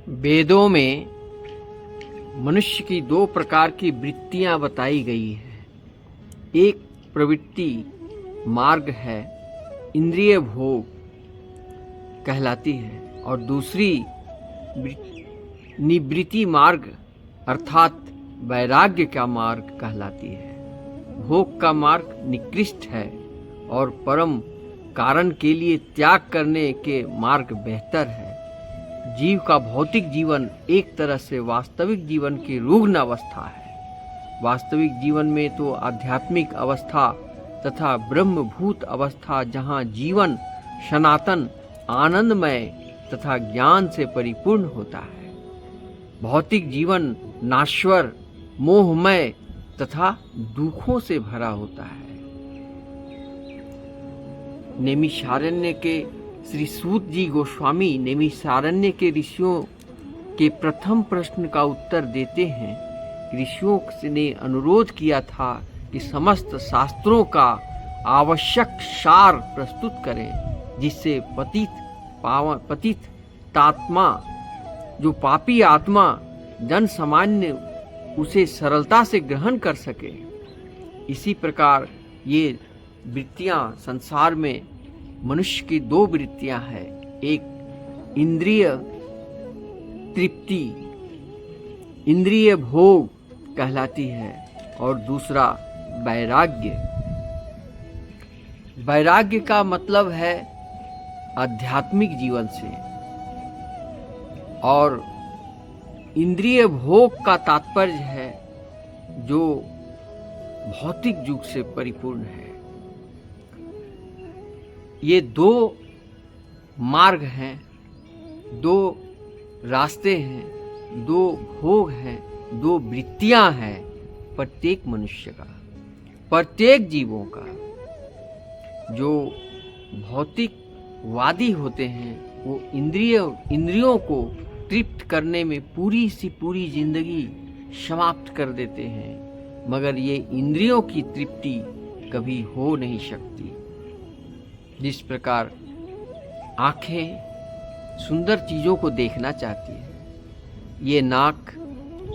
वेदों में मनुष्य की दो प्रकार की वृत्तियां बताई गई है। एक प्रवृत्ति मार्ग है, इंद्रिय भोग कहलाती है, और दूसरी निवृत्ति मार्ग अर्थात वैराग्य का मार्ग कहलाती है। भोग का मार्ग निकृष्ट है और परम कारण के लिए त्याग करने के मार्ग बेहतर है। जीव का भौतिक जीवन एक तरह से वास्तविक जीवन की रुग्ण अवस्था है। वास्तविक जीवन में तो आध्यात्मिक अवस्था तथा ब्रह्मभूत अवस्था, जहाँ जीवन सनातन आनंदमय तथा ज्ञान से परिपूर्ण होता है। भौतिक जीवन नाश्वर मोहमय तथा दुखों से भरा होता है। नैमिषारण्य के श्री सूत जी गोस्वामी नैमिषारण्य के ऋषियों के प्रथम प्रश्न का उत्तर देते हैं। ऋषियों ने अनुरोध किया था कि समस्त शास्त्रों का आवश्यक सार प्रस्तुत करें, जिससे पतित तात्मा, जो पापी आत्मा जन सामान्य उसे सरलता से ग्रहण कर सके। इसी प्रकार ये वृत्तियां संसार में मनुष्य की दो वृत्तियां हैं। एक इंद्रिय तृप्ति, इंद्रिय भोग कहलाती है, और दूसरा वैराग्य। वैराग्य का मतलब है आध्यात्मिक जीवन से, और इंद्रिय भोग का तात्पर्य है जो भौतिक युग से परिपूर्ण है। ये दो मार्ग हैं, दो रास्ते हैं, दो भोग हैं, दो वृत्तियां हैं प्रत्येक मनुष्य का, प्रत्येक जीवों का। जो भौतिकवादी होते हैं वो इंद्रियों को तृप्त करने में पूरी सी पूरी जिंदगी समाप्त कर देते हैं, मगर ये इंद्रियों की तृप्ति कभी हो नहीं सकती। जिस प्रकार आंखें सुंदर चीजों को देखना चाहती है, ये नाक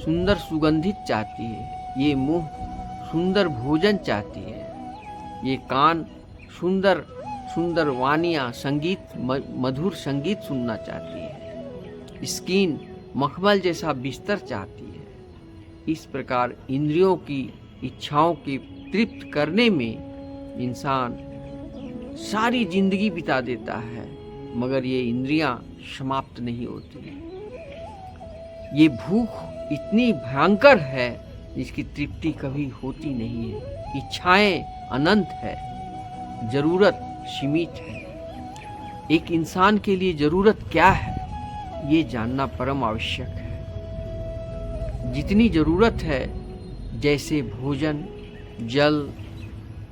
सुंदर सुगंधित चाहती है, ये मुंह सुंदर भोजन चाहती है, ये कान सुंदर सुंदर वानियाँ संगीत मधुर संगीत सुनना चाहती है, स्किन मखमल जैसा बिस्तर चाहती है। इस प्रकार इंद्रियों की इच्छाओं की तृप्त करने में इंसान सारी जिंदगी बिता देता है, मगर ये इंद्रियां समाप्त नहीं होती। ये भूख इतनी भयंकर है जिसकी तृप्ति कभी होती नहीं है। इच्छाएं अनंत है, जरूरत सीमित है। एक इंसान के लिए जरूरत क्या है ये जानना परम आवश्यक है। जितनी जरूरत है, जैसे भोजन, जल,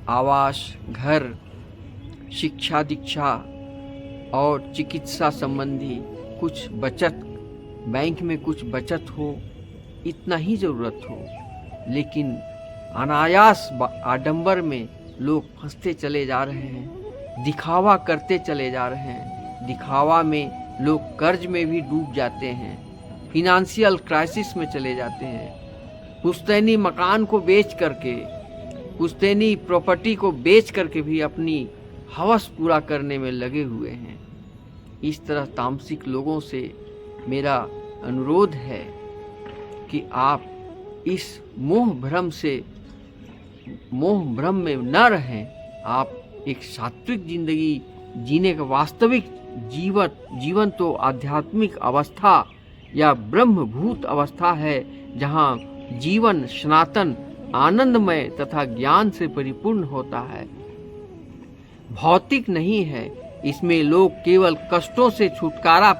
आवास, घर, शिक्षा दीक्षा और चिकित्सा संबंधी कुछ बचत, बैंक में कुछ बचत हो, इतना ही जरूरत हो। लेकिन अनायास आडंबर में लोग फंसते चले जा रहे हैं, दिखावा करते चले जा रहे हैं। दिखावा में लोग कर्ज में भी डूब जाते हैं, फिनेंशियल क्राइसिस में चले जाते हैं। पुश्तैनी मकान को बेच करके, पुश्तैनी प्रॉपर्टी को बेच करके भी अपनी हवस पूरा करने में लगे हुए हैं। इस तरह तामसिक लोगों से मेरा अनुरोध है कि आप इस मोह भ्रम में न रहें। आप एक सात्विक जिंदगी जीने का वास्तविक जीवन तो आध्यात्मिक अवस्था या ब्रह्मभूत अवस्था है, जहाँ जीवन सनातन आनंदमय तथा ज्ञान से परिपूर्ण होता है। भौतिक नहीं है। इसमें लोग केवल कष्टों से छुटकारा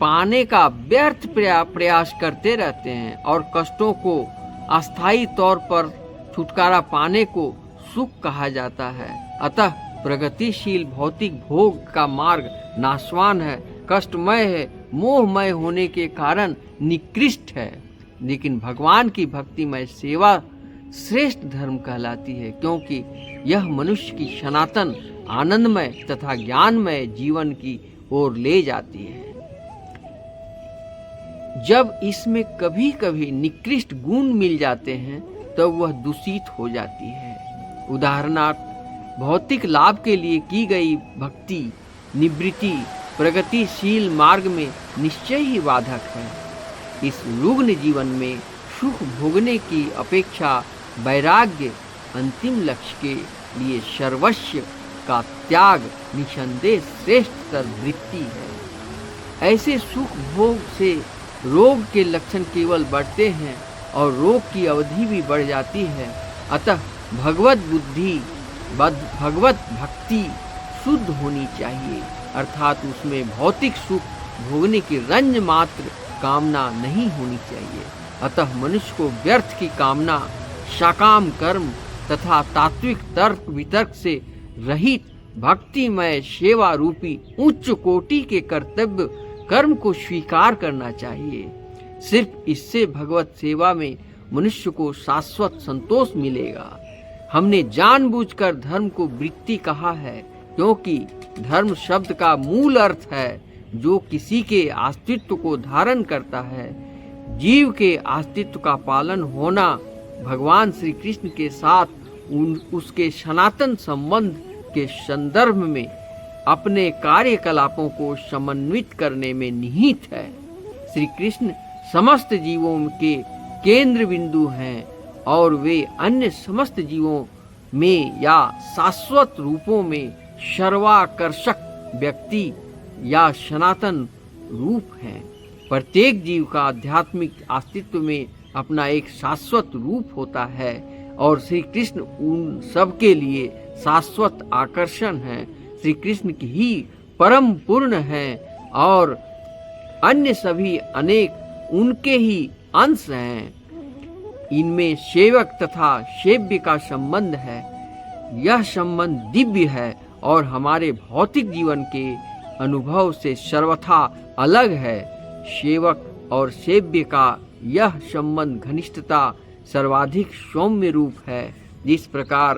पाने का व्यर्थ प्रयास करते रहते हैं, और कष्टों को अस्थायी तौर पर छुटकारा पाने को सुख कहा जाता है। अतः प्रगतिशील भौतिक भोग का मार्ग नाशवान है, कष्टमय है, मोहमय होने के कारण निकृष्ट है। लेकिन भगवान की भक्तिमय सेवा श्रेष्ठ धर्म कहलाती है, क्योंकि यह मनुष्य की सनातन आनंदमय तथा ज्ञानमय जीवन की ओर ले जाती है। जब इसमें कभी कभी निकृष्ट गुण मिल जाते हैं तब वह दूषित हो जाती है। उदाहरणार्थ, भौतिक लाभ के लिए की गई भक्ति निवृत्ति प्रगतिशील मार्ग में निश्चय ही बाधक है। इस रुग्ण जीवन में सुख भोगने की अपेक्षा वैराग्य अंतिम लक्ष्य के लिए सर्वस्व का त्याग निसंदेह श्रेष्ठतर वृत्ति है। ऐसे सुख भोग से रोग के लक्षण केवल बढ़ते हैं और रोग की अवधि भी बढ़ जाती है। अतः भगवत बुद्धि भगवत भक्ति शुद्ध होनी चाहिए, अर्थात उसमें भौतिक सुख भोगने की रंज मात्र कामना नहीं होनी चाहिए। अतः मनुष्य को व्यर्थ की कामना, सकाम कर्म तथा तात्विक तर्क वितर्क से रहित भक्तिमय सेवा रूपी उच्च कोटि के कर्तव्य कर्म को स्वीकार करना चाहिए। सिर्फ इससे भगवत सेवा में मनुष्य को शाश्वत संतोष मिलेगा। हमने जानबूझकर धर्म को वृत्ति कहा है, क्योंकि धर्म शब्द का मूल अर्थ है जो किसी के अस्तित्व को धारण करता है। जीव के अस्तित्व का पालन होना भगवान श्री कृष्ण के साथ उसके सनातन संबंध के संदर्भ में अपने कार्यकलापों को समन्वित करने में निहित है। श्री कृष्ण समस्त जीवों के केंद्र बिंदु हैं और वे अन्य समस्त जीवों में या शाश्वत रूपों में सर्वाकर्षक व्यक्ति या सनातन रूप हैं। प्रत्येक जीव का आध्यात्मिक अस्तित्व में अपना एक शाश्वत रूप होता है और श्री कृष्ण उन सब के लिए शाश्वत आकर्षण है। श्री कृष्ण की ही परम पूर्ण है और अन्य सभी अनेक उनके ही अंश हैं। इनमें सेवक तथा सेव्य का संबंध है। यह संबंध दिव्य है और हमारे भौतिक जीवन के अनुभव से सर्वथा अलग है। सेवक और सेव्य का यह संबंध घनिष्ठता सर्वाधिक सौम्य रूप है। जिस प्रकार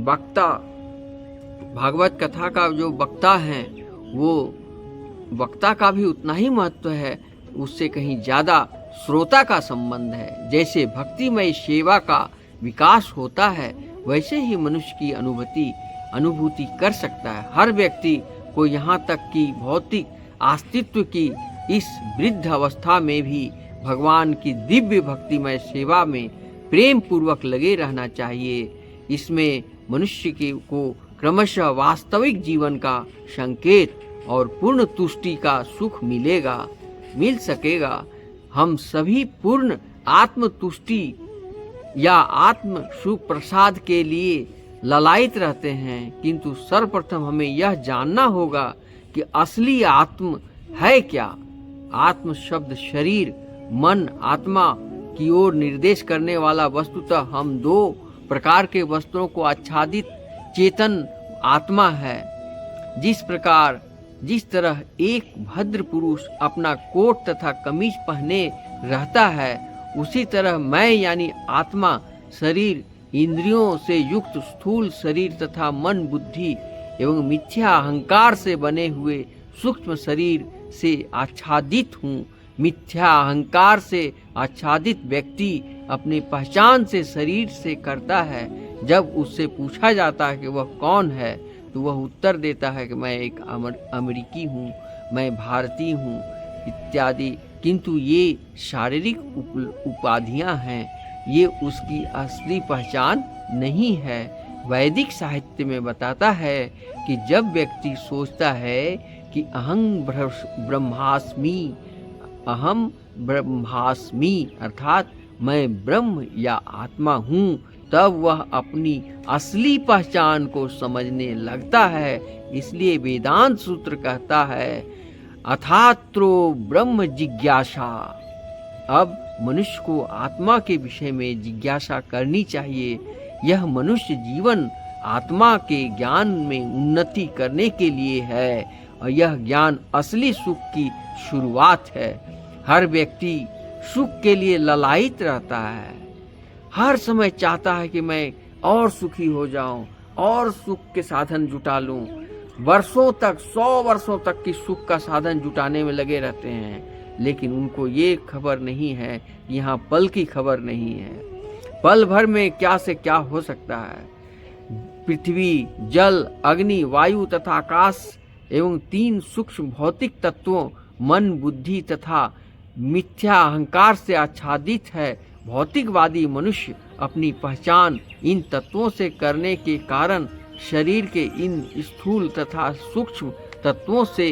वक्ता भागवत कथा का जो वक्ता है वो वक्ता का भी उतना ही महत्व है, उससे कहीं ज्यादा श्रोता का संबंध है। जैसे भक्तिमय सेवा का विकास होता है वैसे ही मनुष्य की अनुभूति कर सकता है। हर व्यक्ति को यहाँ तक कि भौतिक अस्तित्व की इस वृद्ध अवस्था में भी भगवान की दिव्य भक्तिमय सेवा में प्रेम पूर्वक लगे रहना चाहिए। इसमें मनुष्य को क्रमशः वास्तविक जीवन का संकेत और पूर्ण तुष्टि का सुख मिल सकेगा। हम सभी पूर्ण आत्म तुष्टि या आत्म सुख प्रसाद के लिए ललायित रहते हैं, किंतु सर्वप्रथम हमें यह जानना होगा कि असली आत्म है क्या। आत्म शब्द शरीर मन आत्मा की ओर निर्देश करने वाला वस्तुतः हम दो प्रकार के वस्त्रों को आच्छादित चेतन आत्मा है। जिस तरह एक भद्र पुरुष अपना कोट तथा कमीज पहने रहता है, उसी तरह मैं यानी आत्मा शरीर इंद्रियों से युक्त स्थूल शरीर तथा मन बुद्धि एवं मिथ्या अहंकार से बने हुए सूक्ष्म शरीर से आच्छादित हूँ। मिथ्या अहंकार से आच्छादित व्यक्ति अपनी पहचान से शरीर से करता है। जब उससे पूछा जाता है कि वह कौन है तो वह उत्तर देता है कि मैं एक अमेरिकी हूँ, मैं भारतीय हूँ इत्यादि। किंतु ये शारीरिक उपाधियां हैं, ये उसकी असली पहचान नहीं है। वैदिक साहित्य में बताता है कि जब व्यक्ति सोचता है कि अहम ब्रह्मास्मि अर्थात मैं ब्रह्म या आत्मा हूँ, तब वह अपनी असली पहचान को समझने लगता है। इसलिए वेदांत सूत्र कहता है अथात्रो ब्रह्म जिज्ञासा। अब मनुष्य को आत्मा के विषय में जिज्ञासा करनी चाहिए। यह मनुष्य जीवन आत्मा के ज्ञान में उन्नति करने के लिए है और यह ज्ञान असली सुख की शुरुआत है। हर व्यक्ति सुख के लिए ललायित रहता है, हर समय चाहता है कि मैं और सुखी हो जाऊं और सुख के साधन जुटा लूं। वर्षों तक 100 वर्षों तक की सुख का साधन जुटाने में लगे रहते हैं, लेकिन उनको ये खबर नहीं है कि यहाँ पल की खबर नहीं है। पल भर में क्या से क्या हो सकता है। पृथ्वी, जल, अग्नि, वायु तथा आकाश एवं 3 सूक्ष्म भौतिक तत्वों मन, बुद्धि तथा मिथ्या अहंकार से आच्छादित है। भौतिकवादी मनुष्य अपनी पहचान इन तत्वों से करने के कारण शरीर के इन स्थूल तथा सूक्ष्म तत्वों से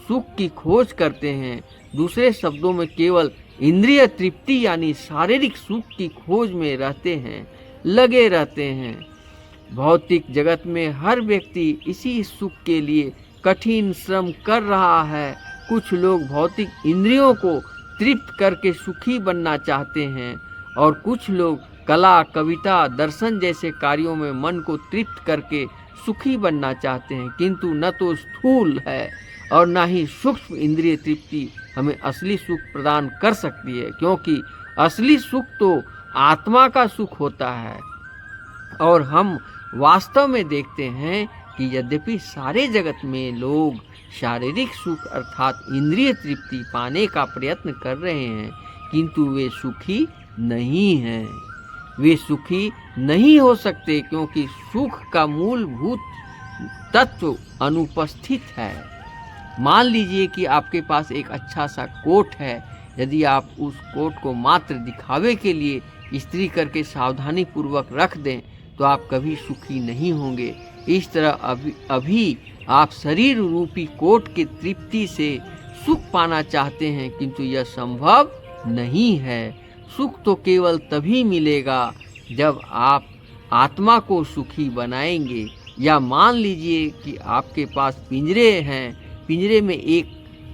सुख की खोज करते हैं। दूसरे शब्दों में केवल इंद्रिय तृप्ति यानी शारीरिक सुख की खोज में रहते हैं, लगे रहते हैं। भौतिक जगत में हर व्यक्ति इसी सुख के लिए कठिन श्रम कर रहा है। कुछ लोग भौतिक इंद्रियों को तृप्त करके सुखी बनना चाहते हैं और कुछ लोग कला, कविता, दर्शन जैसे कार्यों में मन को तृप्त करके सुखी बनना चाहते हैं। किंतु न तो स्थूल है और न ही सूक्ष्म इंद्रिय तृप्ति हमें असली सुख प्रदान कर सकती है, क्योंकि असली सुख तो आत्मा का सुख होता है। और हम वास्तव में देखते हैं कि यद्यपि सारे जगत में लोग शारीरिक सुख अर्थात इंद्रिय तृप्ति पाने का प्रयत्न कर रहे हैं, किंतु वे सुखी नहीं हैं। वे सुखी नहीं हो सकते, क्योंकि सुख का मूलभूत तत्व अनुपस्थित है। मान लीजिए कि आपके पास एक अच्छा सा कोट है। यदि आप उस कोट को मात्र दिखावे के लिए इस्त्री करके सावधानी पूर्वक रख दें तो आप कभी सुखी नहीं होंगे। इस तरह अभी आप शरीर रूपी कोट की तृप्ति से सुख पाना चाहते हैं, किंतु यह संभव नहीं है। सुख तो केवल तभी मिलेगा जब आप आत्मा को सुखी बनाएंगे। या मान लीजिए कि आपके पास पिंजरे हैं, पिंजरे में एक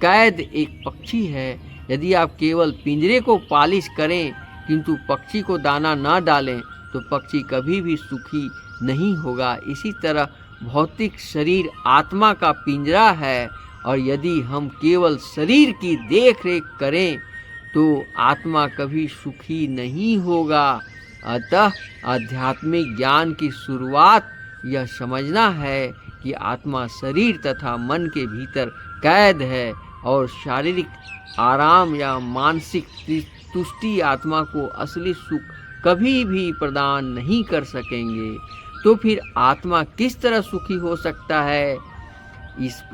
कैद एक पक्षी है। यदि आप केवल पिंजरे को पालिश करें किंतु पक्षी को दाना न डालें तो पक्षी कभी भी सुखी नहीं होगा। इसी तरह भौतिक शरीर आत्मा का पिंजरा है, और यदि हम केवल शरीर की देख रेख करें तो आत्मा कभी सुखी नहीं होगा। अतः आध्यात्मिक ज्ञान की शुरुआत यह समझना है कि आत्मा शरीर तथा मन के भीतर कैद है, और शारीरिक आराम या मानसिक तुष्टि आत्मा को असली सुख कभी भी प्रदान नहीं कर सकेंगे। तो फिर आत्मा किस तरह सुखी हो सकता है?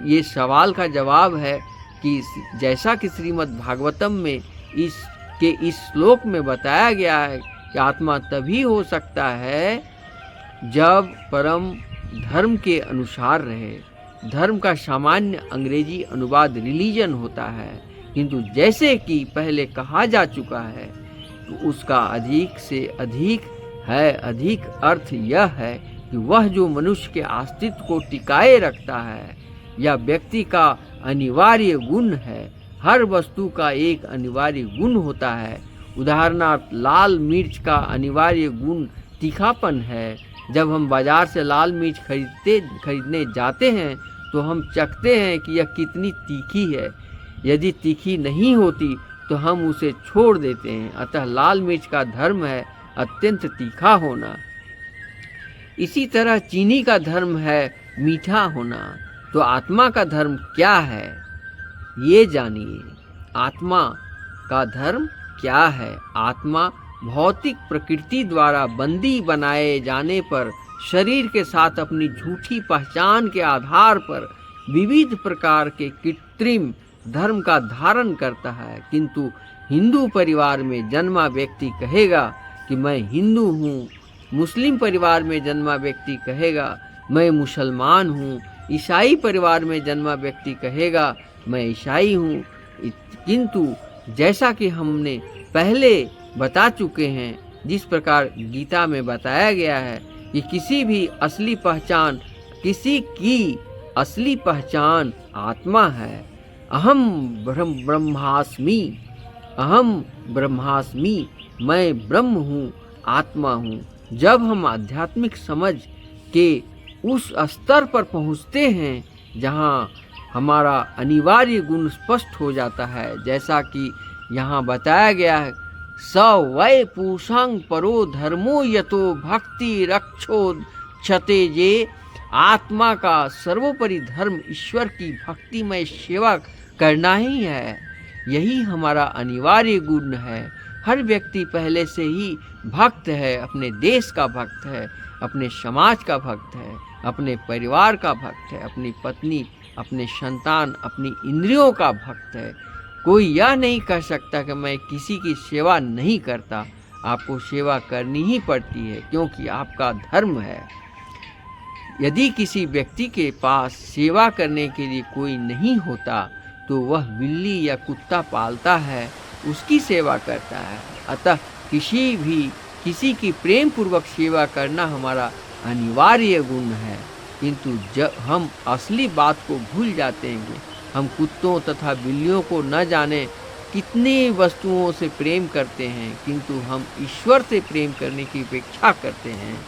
ये सवाल का जवाब है कि जैसा कि श्रीमद् भागवतम में इस श्लोक में बताया गया है कि आत्मा तभी हो सकता है जब परम धर्म के अनुसार रहे। धर्म का सामान्य अंग्रेजी अनुवाद रिलीजन होता है, किंतु जैसे कि पहले कहा जा चुका है तो उसका अधिक से अधिक अर्थ यह है कि वह जो मनुष्य के अस्तित्व को टिकाए रखता है या व्यक्ति का अनिवार्य गुण है। हर वस्तु का एक अनिवार्य गुण होता है। उदाहरणार्थ लाल मिर्च का अनिवार्य गुण तीखापन है। जब हम बाजार से लाल मिर्च खरीदने जाते हैं तो हम चखते हैं कि यह कितनी तीखी है। यदि तीखी नहीं होती तो हम उसे छोड़ देते हैं। अतः लाल मिर्च का धर्म है अत्यंत तीखा होना। इसी तरह चीनी का धर्म है मीठा होना। तो आत्मा का धर्म क्या है, ये जानिए। आत्मा का धर्म क्या है? आत्मा भौतिक प्रकृति द्वारा बंदी बनाए जाने पर शरीर के साथ अपनी झूठी पहचान के आधार पर विविध प्रकार के कृत्रिम धर्म का धारण करता है। किंतु हिंदू परिवार में जन्मा व्यक्ति कहेगा कि मैं हिंदू हूँ, मुस्लिम परिवार में जन्मा व्यक्ति कहेगा मैं मुसलमान हूँ, ईसाई परिवार में जन्मा व्यक्ति कहेगा मैं ईसाई हूँ। किंतु जैसा कि हमने पहले बता चुके हैं, जिस प्रकार गीता में बताया गया है कि किसी की असली पहचान आत्मा है। अहम ब्रह्मास्मि, मैं ब्रह्म हूँ, आत्मा हूँ। जब हम आध्यात्मिक समझ के उस स्तर पर पहुँचते हैं जहाँ हमारा अनिवार्य गुण स्पष्ट हो जाता है, जैसा कि यहाँ बताया गया है, स वै पूषांग परो धर्मो यतो भक्ति रक्षो क्षते जे आत्मा का सर्वोपरि धर्म ईश्वर की भक्तिमय सेवा करना ही है। यही हमारा अनिवार्य गुण है। हर व्यक्ति पहले से ही भक्त है, अपने देश का भक्त है, अपने समाज का भक्त है, अपने परिवार का भक्त है, अपनी पत्नी, अपने संतान, अपनी इंद्रियों का भक्त है। कोई यह नहीं कह सकता कि मैं किसी की सेवा नहीं करता। आपको सेवा करनी ही पड़ती है, क्योंकि आपका धर्म है। यदि किसी व्यक्ति के पास सेवा करने के लिए कोई नहीं होता तो वह बिल्ली या कुत्ता पालता है, उसकी सेवा करता है। अतः किसी की प्रेम पूर्वक सेवा करना हमारा अनिवार्य गुण है। किंतु जब हम असली बात को भूल जाते हैं, हम कुत्तों तथा बिल्लियों को न जाने कितनी वस्तुओं से प्रेम करते हैं, किंतु हम ईश्वर से प्रेम करने की अपेक्षा करते हैं।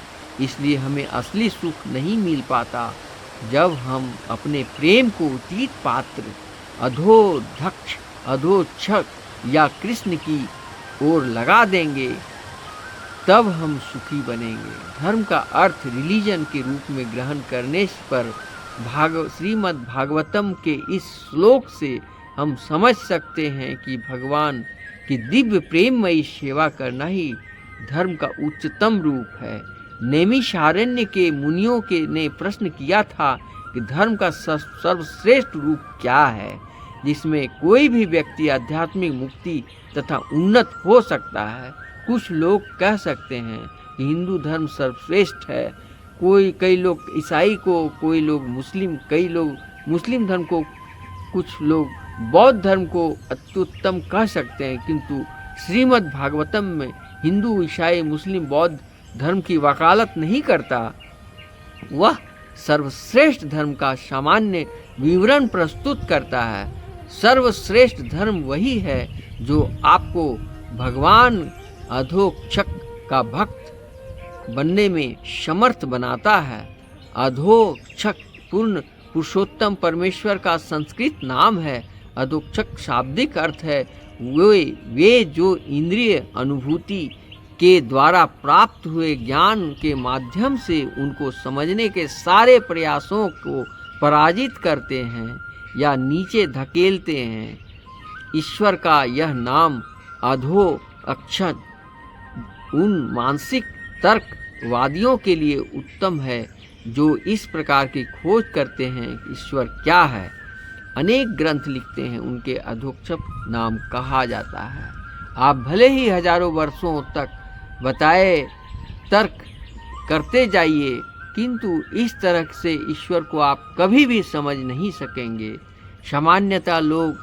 इसलिए हमें असली सुख नहीं मिल पाता। जब हम अपने प्रेम को उचित पात्र, अधोधक्ष, अधोक्षक या कृष्ण की ओर लगा देंगे, तब हम सुखी बनेंगे। धर्म का अर्थ रिलीजन के रूप में ग्रहण करने पर श्रीमद् भागवतम के इस श्लोक से हम समझ सकते हैं कि भगवान की दिव्य प्रेममयी सेवा करना ही धर्म का उच्चतम रूप है। नैमिषारण्य के मुनियों ने प्रश्न किया था कि धर्म का सर्वश्रेष्ठ रूप क्या है, जिसमें कोई भी व्यक्ति आध्यात्मिक मुक्ति तथा उन्नत हो सकता है। कुछ लोग कह सकते हैं कि हिंदू धर्म सर्वश्रेष्ठ है, कई लोग ईसाई को, कोई लोग मुस्लिम, कई लोग मुस्लिम धर्म को, कुछ लोग बौद्ध धर्म को अत्युत्तम कह सकते हैं। किंतु श्रीमद् भागवतम में हिंदू, ईसाई, मुस्लिम, बौद्ध धर्म की वकालत नहीं करता। वह सर्वश्रेष्ठ धर्म का सामान्य विवरण प्रस्तुत करता है। सर्वश्रेष्ठ धर्म वही है जो आपको भगवान अधोक्षक का भक्त बनने में समर्थ बनाता है। अधोक्षक पूर्ण पुरुषोत्तम परमेश्वर का संस्कृत नाम है। अधोक्षक शाब्दिक अर्थ है वे जो इंद्रिय अनुभूति के द्वारा प्राप्त हुए ज्ञान के माध्यम से उनको समझने के सारे प्रयासों को पराजित करते हैं या नीचे धकेलते हैं। ईश्वर का यह नाम अधो अक्षर उन मानसिक तर्कवादियों के लिए उत्तम है जो इस प्रकार की खोज करते हैं कि ईश्वर क्या है। अनेक ग्रंथ लिखते हैं, उनके अधोक्षक नाम कहा जाता है। आप भले ही हजारों वर्षों तक बताए तर्क करते जाइए, किंतु इस तरह से ईश्वर को आप कभी भी समझ नहीं सकेंगे। सामान्यतः लोग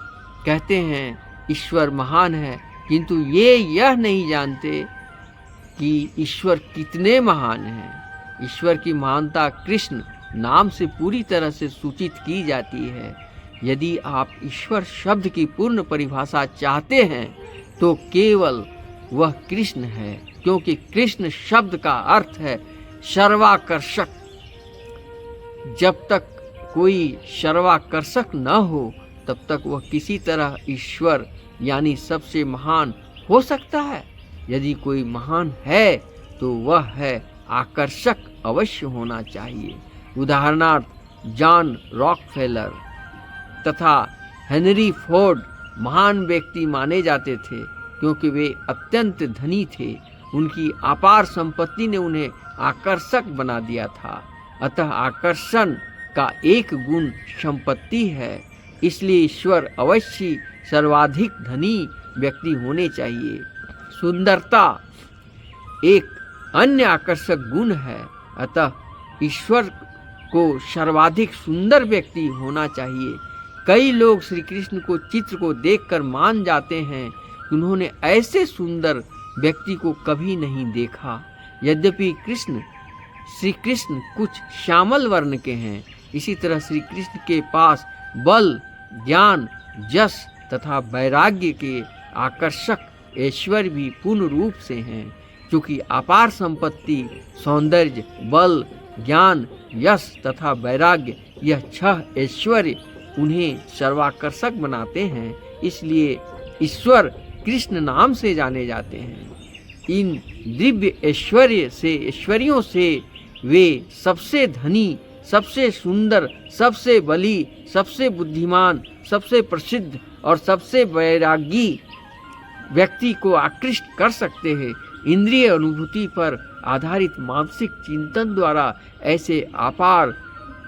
कहते हैं ईश्वर महान है, किंतु ये यह नहीं जानते कि ईश्वर कितने महान हैं। ईश्वर की महानता कृष्ण नाम से पूरी तरह से सूचित की जाती है। यदि आप ईश्वर शब्द की पूर्ण परिभाषा चाहते हैं तो केवल वह कृष्ण है, क्योंकि कृष्ण शब्द का अर्थ है सर्वाकर्षक। जब तक कोई सर्वाकर्षक न हो तब तक वह किसी तरह ईश्वर यानी सबसे महान हो सकता है। यदि कोई महान है तो वह है आकर्षक अवश्य होना चाहिए। उदाहरणार्थ जॉन रॉकफेलर तथा हेनरी फोर्ड महान व्यक्ति माने जाते थे, क्योंकि वे अत्यंत धनी थे। उनकी अपार संपत्ति ने उन्हें आकर्षक बना दिया था। अतः आकर्षण का एक गुण संपत्ति है। इसलिए ईश्वर अवश्य सर्वाधिक धनी व्यक्ति होने चाहिए। सुंदरता एक अन्य आकर्षक गुण है। अतः ईश्वर को सर्वाधिक सुंदर व्यक्ति होना चाहिए। कई लोग श्री कृष्ण को चित्र को देखकर मान जाते हैं कि उन्होंने ऐसे सुंदर व्यक्ति को कभी नहीं देखा। यद्यपि श्री कृष्ण कुछ श्यामल वर्ण के हैं, इसी तरह श्री कृष्ण के पास बल, ज्ञान, यश तथा वैराग्य के आकर्षक ऐश्वर्य भी पूर्ण रूप से हैं। क्योंकि अपार संपत्ति, सौंदर्य, बल, ज्ञान, यश तथा वैराग्य, यह 6 ऐश्वर्य उन्हें सर्वाकर्षक बनाते हैं। इसलिए ईश्वर कृष्ण नाम से जाने जाते हैं। इन दिव्य ऐश्वर्यों से वे सबसे धनी सबसे सुंदर, सबसे बली, सबसे बुद्धिमान, सबसे प्रसिद्ध और सबसे वैरागी व्यक्ति को आकृष्ट कर सकते हैं। इंद्रिय अनुभूति पर आधारित मानसिक चिंतन द्वारा ऐसे अपार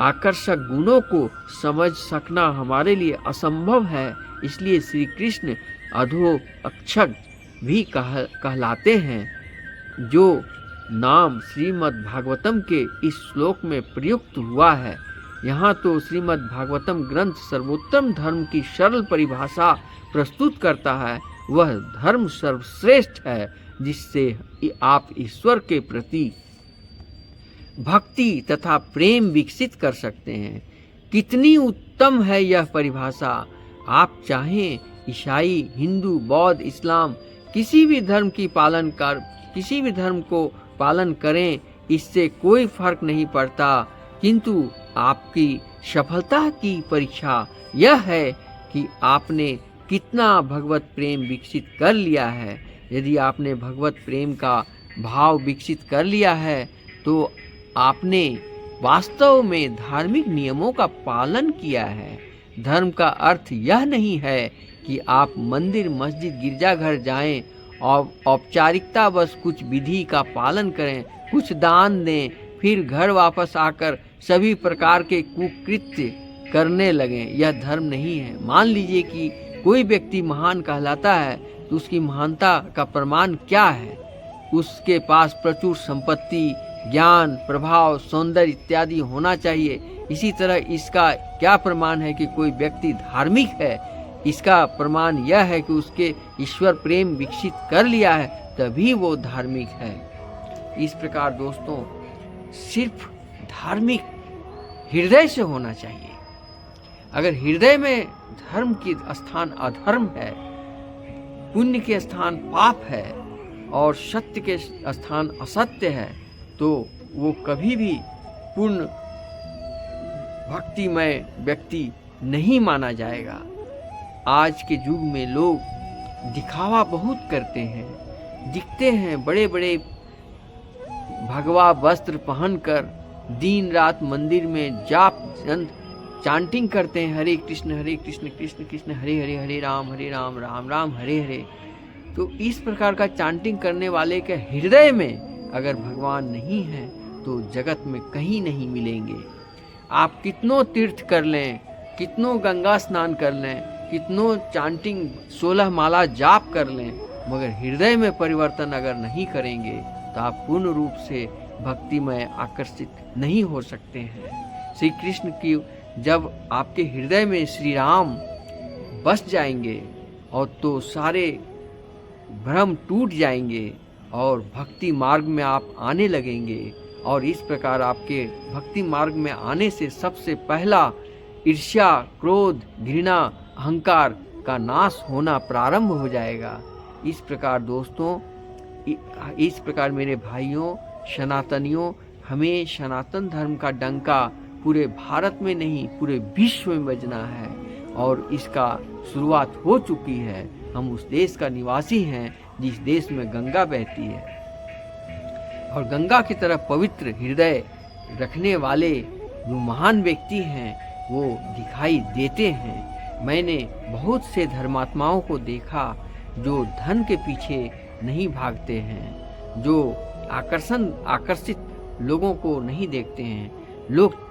आकर्षक गुणों को समझ सकना हमारे लिए असंभव है। इसलिए श्री कृष्ण अधो अक्षर भी कहलाते हैं। जो नाम श्रीमद् भागवतम के इस श्लोक में प्रयुक्त हुआ है, यहाँ तो श्रीमद् भागवतम ग्रंथ सर्वोत्तम धर्म की सरल परिभाषा प्रस्तुत करता है। वह धर्म सर्वश्रेष्ठ है जिससे आप ईश्वर के प्रति भक्ति तथा प्रेम विकसित कर सकते हैं। कितनी उत्तम है यह परिभाषा। आप चाहें ईसाई, हिंदू, बौद्ध, इस्लाम, किसी भी धर्म को पालन करें, इससे कोई फर्क नहीं पड़ता। किंतु आपकी सफलता की परीक्षा यह है कि आपने कितना भगवत प्रेम विकसित कर लिया है। यदि आपने भगवत प्रेम का भाव विकसित कर लिया है तो आपने वास्तव में धार्मिक नियमों का पालन किया है। धर्म का अर्थ यह नहीं है कि आप मंदिर, मस्जिद, गिरजाघर जाएं और औपचारिकता बस कुछ विधि का पालन करें, कुछ दान दें, फिर घर वापस आकर सभी प्रकार के कुकृत्य करने लगें। यह धर्म नहीं है। मान लीजिए कि कोई व्यक्ति महान कहलाता है तो उसकी महानता का प्रमाण क्या है? उसके पास प्रचुर संपत्ति, ज्ञान, प्रभाव, सौंदर्य इत्यादि होना चाहिए। इसी तरह इसका क्या प्रमाण है कि कोई व्यक्ति धार्मिक है? इसका प्रमाण यह है कि उसके ईश्वर प्रेम विकसित कर लिया है, तभी वो धार्मिक है। इस प्रकार दोस्तों, सिर्फ धार्मिक हृदय से होना चाहिए। अगर हृदय में धर्म के स्थान अधर्म है, पुण्य के स्थान पाप है और सत्य के स्थान असत्य है, तो वो कभी भी पूर्ण भक्तिमय व्यक्ति नहीं माना जाएगा। आज के युग में लोग दिखावा बहुत करते हैं, दिखते हैं बड़े बड़े भगवा वस्त्र पहनकर, दिन रात मंदिर में जाप चांटिंग करते हैं, हरे कृष्ण कृष्ण कृष्ण हरे हरे, हरे राम राम राम हरे हरे। तो इस प्रकार का चांटिंग करने वाले के हृदय में अगर भगवान नहीं है तो जगत में कहीं नहीं मिलेंगे। आप कितनों तीर्थ कर लें, कितनों गंगा स्नान कर लें, कितनों चांटिंग 16 माला जाप कर लें, मगर हृदय में परिवर्तन अगर नहीं करेंगे तो आप पूर्ण रूप से भक्तिमय आकर्षित नहीं हो सकते हैं। श्री कृष्ण की जब आपके हृदय में श्री राम बस जाएंगे और तो सारे भ्रम टूट जाएंगे और भक्ति मार्ग में आप आने लगेंगे। और इस प्रकार आपके भक्ति मार्ग में आने से सबसे पहला ईर्ष्या, क्रोध, घृणा, अहंकार का नाश होना प्रारंभ हो जाएगा। इस प्रकार दोस्तों, इस प्रकार मेरे भाइयों, सनातनियों, हमें सनातन धर्म का डंका पूरे भारत में नहीं पूरे विश्व में बजना है और इसका शुरुआत हो चुकी है। हम उस देश का निवासी हैं जिस देश में गंगा बहती है और गंगा की तरह पवित्र हृदय रखने वाले जो महान व्यक्ति हैं वो दिखाई देते हैं। मैंने बहुत से धर्मात्माओं को देखा जो धन के पीछे नहीं भागते हैं, जो आकर्षित लोगों को नहीं देखते हैं। लोग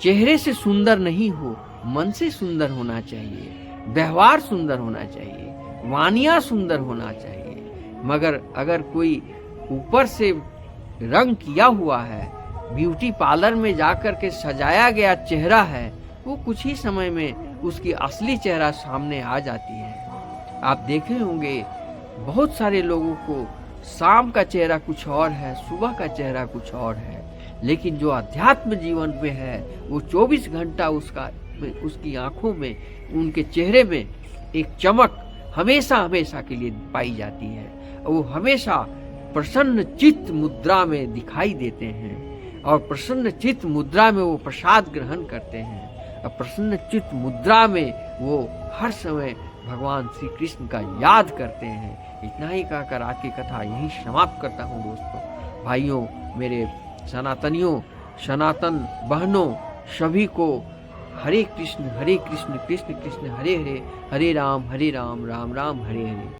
चेहरे से सुंदर नहीं हो, मन से सुंदर होना चाहिए, व्यवहार सुंदर होना चाहिए, वानियाँ सुंदर होना चाहिए। मगर अगर कोई ऊपर से रंग किया हुआ है, ब्यूटी पार्लर में जाकर के सजाया गया चेहरा है, वो कुछ ही समय में उसकी असली चेहरा सामने आ जाती है। आप देखे होंगे बहुत सारे लोगों को शाम का चेहरा कुछ और है, सुबह का चेहरा कुछ और है, लेकिन जो अध्यात्म जीवन में है वो 24 घंटा उसकी आंखों में, उनके चेहरे में एक चमक हमेशा हमेशा के लिए पाई जाती है। वो हमेशा प्रसन्न चित्त मुद्रा में दिखाई देते हैं और प्रसन्न चित्त मुद्रा में वो प्रसाद ग्रहण करते हैं और प्रसन्न चित्त मुद्रा में वो हर समय भगवान श्री कृष्ण का याद करते हैं। इतना ही कहकर आज की कथा यही समाप्त करता हूँ। दोस्तों, भाइयों, मेरे सनातनियों, सनातन बहनों सभी को हरे कृष्ण कृष्ण कृष्ण हरे हरे, हरे राम राम राम हरे हरे।